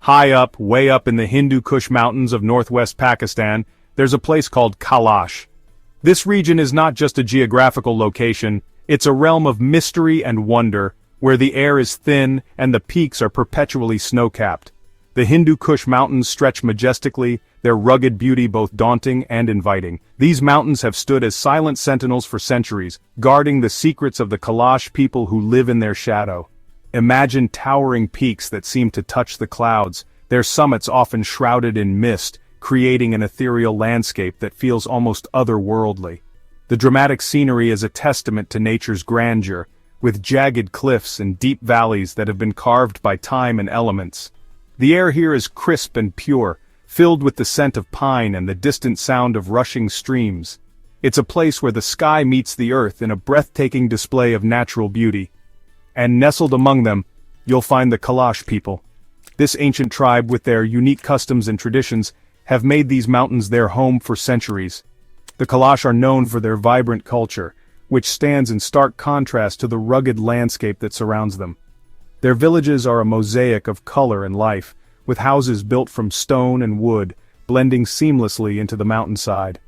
High up, way up in the Hindu Kush mountains of northwest Pakistan, there's a place called Kalash. This region is not just a geographical location, it's a realm of mystery and wonder, where the air is thin and the peaks are perpetually snow-capped. The Hindu Kush mountains stretch majestically, their rugged beauty both daunting and inviting. These mountains have stood as silent sentinels for centuries, guarding the secrets of the Kalash people who live in their shadow. Imagine towering peaks that seem to touch the clouds, their summits often shrouded in mist, creating an ethereal landscape that feels almost otherworldly. The dramatic scenery is a testament to nature's grandeur, with jagged cliffs and deep valleys that have been carved by time and elements. The air here is crisp and pure, filled with the scent of pine and the distant sound of rushing streams. It's a place where the sky meets the earth in a breathtaking display of natural beauty. And nestled among them, you'll find the Kalash people. This ancient tribe, with their unique customs and traditions, have made these mountains their home for centuries. The Kalash are known for their vibrant culture, which stands in stark contrast to the rugged landscape that surrounds them. Their villages are a mosaic of color and life, with houses built from stone and wood, blending seamlessly into the mountainside.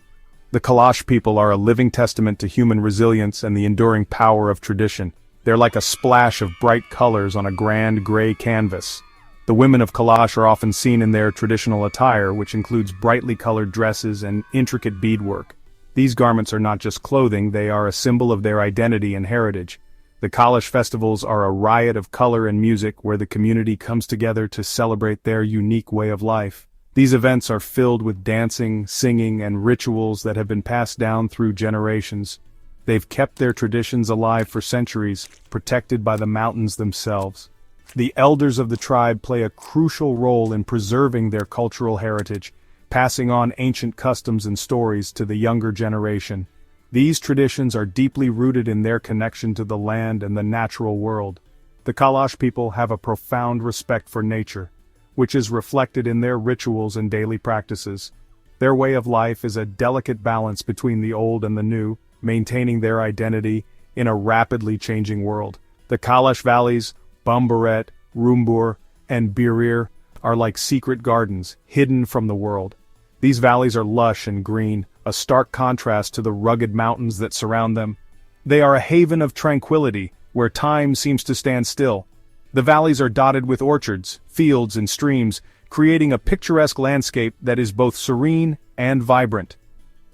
The Kalash people are a living testament to human resilience and the enduring power of tradition. They're like a splash of bright colors on a grand gray canvas. The women of Kalash are often seen in their traditional attire, which includes brightly colored dresses and intricate beadwork. These garments are not just clothing, they are a symbol of their identity and heritage. The Kalash festivals are a riot of color and music where the community comes together to celebrate their unique way of life. These events are filled with dancing, singing, and rituals that have been passed down through generations. They've kept their traditions alive for centuries, protected by the mountains themselves. The elders of the tribe play a crucial role in preserving their cultural heritage, passing on ancient customs and stories to the younger generation. These traditions are deeply rooted in their connection to the land and the natural world. The Kalash people have a profound respect for nature, which is reflected in their rituals and daily practices. Their way of life is a delicate balance between the old and the new, maintaining their identity in a rapidly changing world. The Kalash valleys, Bambaret, Rumbur, and Birir, are like secret gardens, hidden from the world. These valleys are lush and green, a stark contrast to the rugged mountains that surround them. They are a haven of tranquility, where time seems to stand still. The valleys are dotted with orchards, fields, and streams, creating a picturesque landscape that is both serene and vibrant.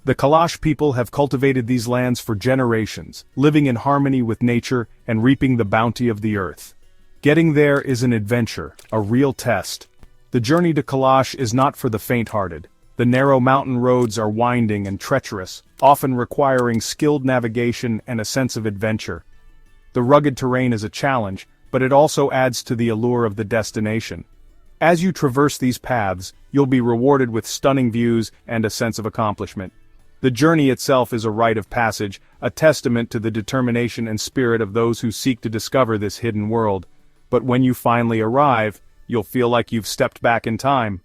The Kalash people have cultivated these lands for generations, living in harmony with nature and reaping the bounty of the earth. Getting there is an adventure, a real test. The journey to Kalash is not for the faint-hearted. The narrow mountain roads are winding and treacherous, often requiring skilled navigation and a sense of adventure. The rugged terrain is a challenge, but it also adds to the allure of the destination. As you traverse these paths, you'll be rewarded with stunning views and a sense of accomplishment. The journey itself is a rite of passage, a testament to the determination and spirit of those who seek to discover this hidden world. But when you finally arrive, you'll feel like you've stepped back in time.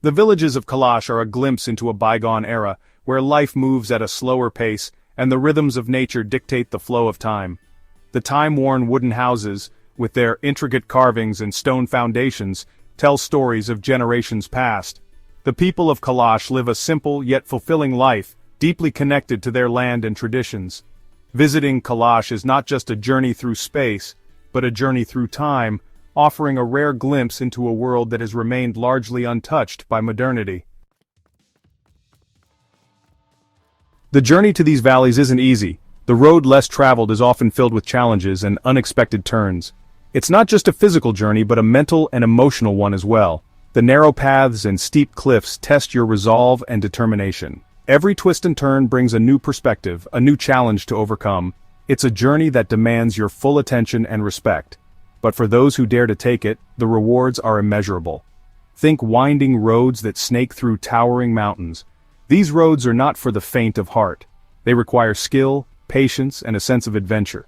The villages of Kalash are a glimpse into a bygone era, where life moves at a slower pace, and the rhythms of nature dictate the flow of time. The time-worn wooden houses, with their intricate carvings and stone foundations, tell stories of generations past. The people of Kalash live a simple yet fulfilling life, deeply connected to their land and traditions. Visiting Kalash is not just a journey through space, but a journey through time, offering a rare glimpse into a world that has remained largely untouched by modernity. The journey to these valleys isn't easy. The road less traveled is often filled with challenges and unexpected turns. It's not just a physical journey but a mental and emotional one as well. The narrow paths and steep cliffs test your resolve and determination. Every twist and turn brings a new perspective, a new challenge to overcome. It's a journey that demands your full attention and respect. But for those who dare to take it, the rewards are immeasurable. Think winding roads that snake through towering mountains. These roads are not for the faint of heart. They require skill, patience, and a sense of adventure.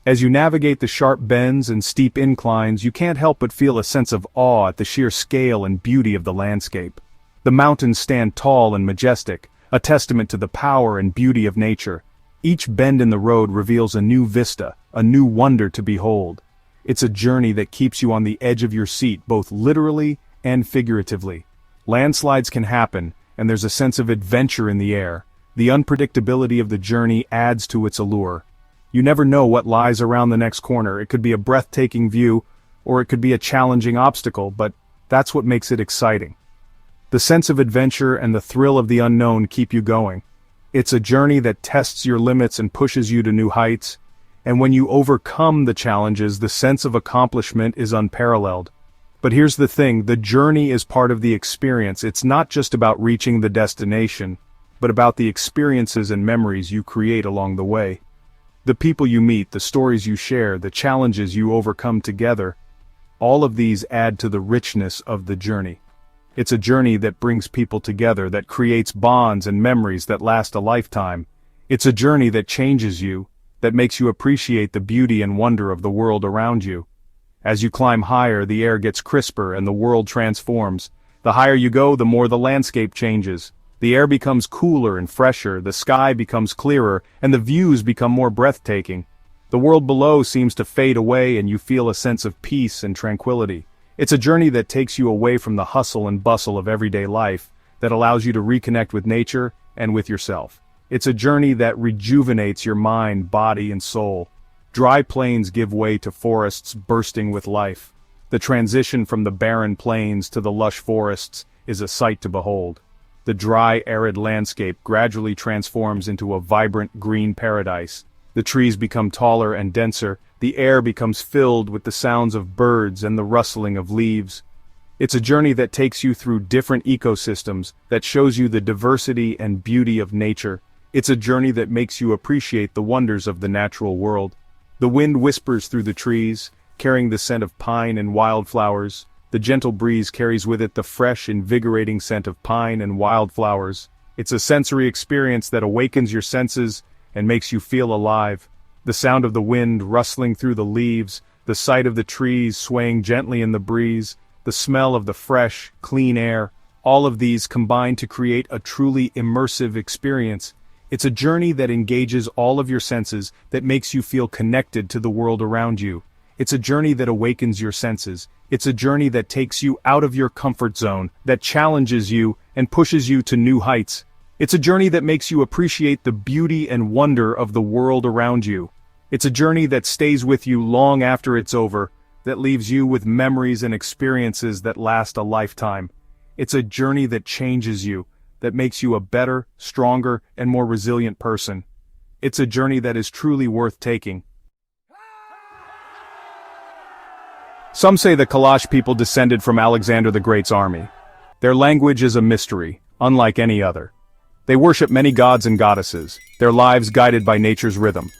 As you navigate the sharp bends and steep inclines, you can't help but feel a sense of awe at the sheer scale and beauty of the landscape. The mountains stand tall and majestic, a testament to the power and beauty of nature. Each bend in the road reveals a new vista, a new wonder to behold. It's a journey that keeps you on the edge of your seat, both literally and figuratively. Landslides can happen, and there's a sense of adventure in the air. The unpredictability of the journey adds to its allure. You never know what lies around the next corner. It could be a breathtaking view, or it could be a challenging obstacle, but that's what makes it exciting. The sense of adventure and the thrill of the unknown keep you going. It's a journey that tests your limits and pushes you to new heights, and when you overcome the challenges, the sense of accomplishment is unparalleled. But here's the thing, the journey is part of the experience. It's not just about reaching the destination, but about the experiences and memories you create along the way. The people you meet, the stories you share, the challenges you overcome together, all of these add to the richness of the journey. It's a journey that brings people together, that creates bonds and memories that last a lifetime. It's a journey that changes you, that makes you appreciate the beauty and wonder of the world around you. As you climb higher, the air gets crisper and the world transforms. The higher you go, the more the landscape changes. The air becomes cooler and fresher, the sky becomes clearer, and the views become more breathtaking. The world below seems to fade away and you feel a sense of peace and tranquility. It's a journey that takes you away from the hustle and bustle of everyday life, that allows you to reconnect with nature and with yourself. It's a journey that rejuvenates your mind, body, and soul. Dry plains give way to forests bursting with life. The transition from the barren plains to the lush forests is a sight to behold. The dry, arid landscape gradually transforms into a vibrant green paradise. The trees become taller and denser, the air becomes filled with the sounds of birds and the rustling of leaves. It's a journey that takes you through different ecosystems, that shows you the diversity and beauty of nature. It's a journey that makes you appreciate the wonders of the natural world. The wind whispers through the trees, carrying the scent of pine and wildflowers. The gentle breeze carries with it the fresh, invigorating scent of pine and wildflowers. It's a sensory experience that awakens your senses and makes you feel alive. The sound of the wind rustling through the leaves, the sight of the trees swaying gently in the breeze, the smell of the fresh, clean air, all of these combine to create a truly immersive experience. It's a journey that engages all of your senses, that makes you feel connected to the world around you. It's a journey that awakens your senses. It's a journey that takes you out of your comfort zone, that challenges you and pushes you to new heights. It's a journey that makes you appreciate the beauty and wonder of the world around you. It's a journey that stays with you long after it's over, that leaves you with memories and experiences that last a lifetime. It's a journey that changes you, that makes you a better, stronger, and more resilient person. It's a journey that is truly worth taking. Some say the Kalash people descended from Alexander the Great's army. Their language is a mystery, unlike any other. They worship many gods and goddesses, their lives guided by nature's rhythm.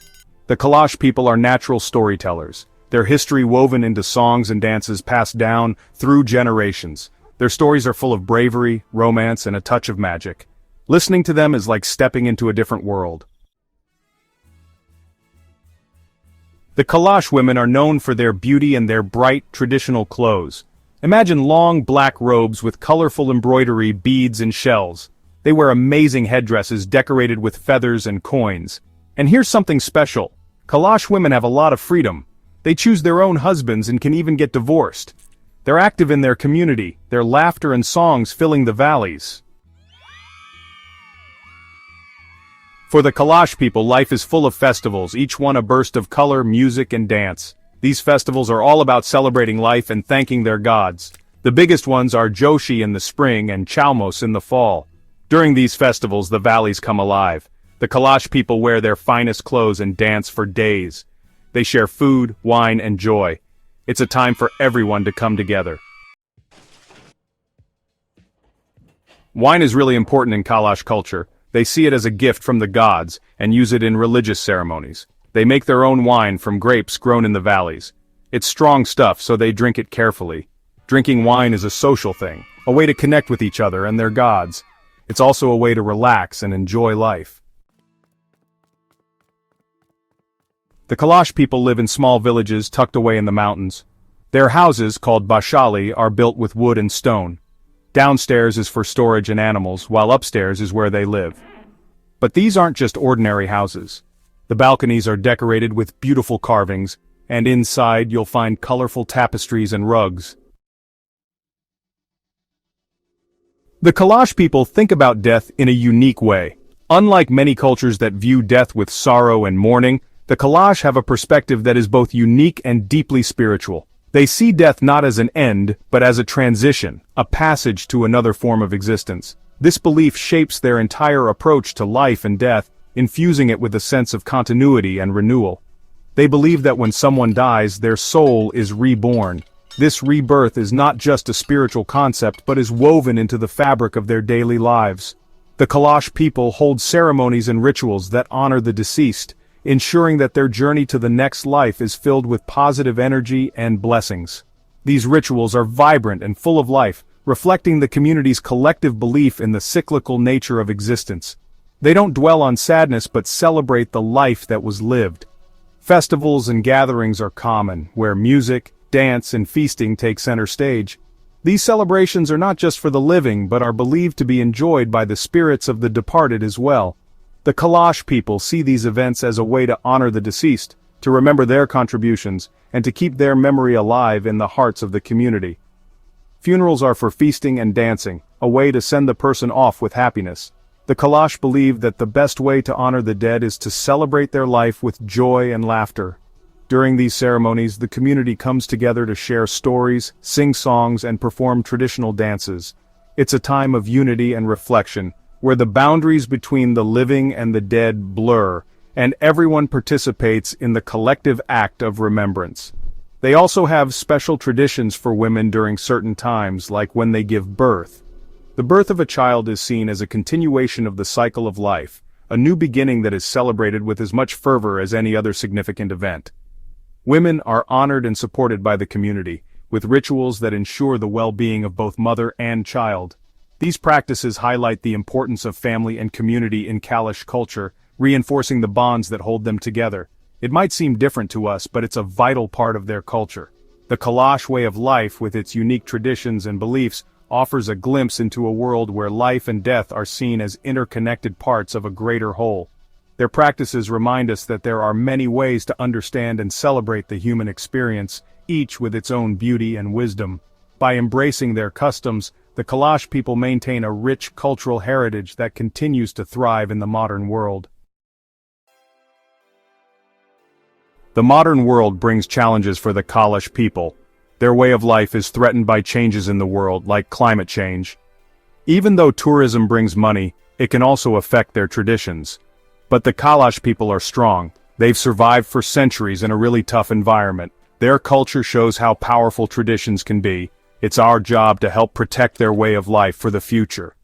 The Kalash people are natural storytellers, their history woven into songs and dances passed down through generations. Their stories are full of bravery, romance, and a touch of magic. Listening to them is like stepping into a different world. The Kalash women are known for their beauty and their bright, traditional clothes. Imagine long black robes with colorful embroidery, beads, and shells. They wear amazing headdresses decorated with feathers and coins. And here's something special. Kalash women have a lot of freedom. They choose their own husbands and can even get divorced. They're active in their community, their laughter and songs filling the valleys. For the Kalash people, life is full of festivals, each one a burst of color, music, and dance. These festivals are all about celebrating life and thanking their gods. The biggest ones are Joshi in the spring and Chalmos in the fall. During these festivals, the valleys come alive. The Kalash people wear their finest clothes and dance for days. They share food, wine, and joy. It's a time for everyone to come together. Wine is really important in Kalash culture. They see it as a gift from the gods and use it in religious ceremonies. They make their own wine from grapes grown in the valleys. It's strong stuff, so they drink it carefully. Drinking wine is a social thing, a way to connect with each other and their gods. It's also a way to relax and enjoy life. The Kalash people live in small villages tucked away in the mountains. Their houses, called bashali, are built with wood and stone. Downstairs is for storage and animals, while upstairs is where they live. But these aren't just ordinary houses. The balconies are decorated with beautiful carvings, and inside you'll find colorful tapestries and rugs. The Kalash people think about death in a unique way. Unlike many cultures that view death with sorrow and mourning, the Kalash have a perspective that is both unique and deeply spiritual. They see death not as an end, but as a transition, a passage to another form of existence. This belief shapes their entire approach to life and death, infusing it with a sense of continuity and renewal. They believe that when someone dies, their soul is reborn. This rebirth is not just a spiritual concept but is woven into the fabric of their daily lives. The Kalash people hold ceremonies and rituals that honor the deceased, ensuring that their journey to the next life is filled with positive energy and blessings. These rituals are vibrant and full of life, reflecting the community's collective belief in the cyclical nature of existence. They don't dwell on sadness but celebrate the life that was lived. Festivals and gatherings are common, where music, dance, and feasting take center stage. These celebrations are not just for the living but are believed to be enjoyed by the spirits of the departed as well. The Kalash people see these events as a way to honor the deceased, to remember their contributions, and to keep their memory alive in the hearts of the community. Funerals are for feasting and dancing, a way to send the person off with happiness. The Kalash believe that the best way to honor the dead is to celebrate their life with joy and laughter. During these ceremonies, the community comes together to share stories, sing songs, and perform traditional dances. It's a time of unity and reflection, where the boundaries between the living and the dead blur, and everyone participates in the collective act of remembrance. They also have special traditions for women during certain times, like when they give birth. The birth of a child is seen as a continuation of the cycle of life, a new beginning that is celebrated with as much fervor as any other significant event. Women are honored and supported by the community, with rituals that ensure the well-being of both mother and child. These practices highlight the importance of family and community in Kalash culture, reinforcing the bonds that hold them together. It might seem different to us, but it's a vital part of their culture. The Kalash way of life, with its unique traditions and beliefs, offers a glimpse into a world where life and death are seen as interconnected parts of a greater whole. Their practices remind us that there are many ways to understand and celebrate the human experience, each with its own beauty and wisdom. By embracing their customs, the Kalash people maintain a rich cultural heritage that continues to thrive in the modern world. The modern world brings challenges for the Kalash people. Their way of life is threatened by changes in the world, like climate change. Even though tourism brings money, it can also affect their traditions. But the Kalash people are strong. They've survived for centuries in a really tough environment. Their culture shows how powerful traditions can be. It's our job to help protect their way of life for the future.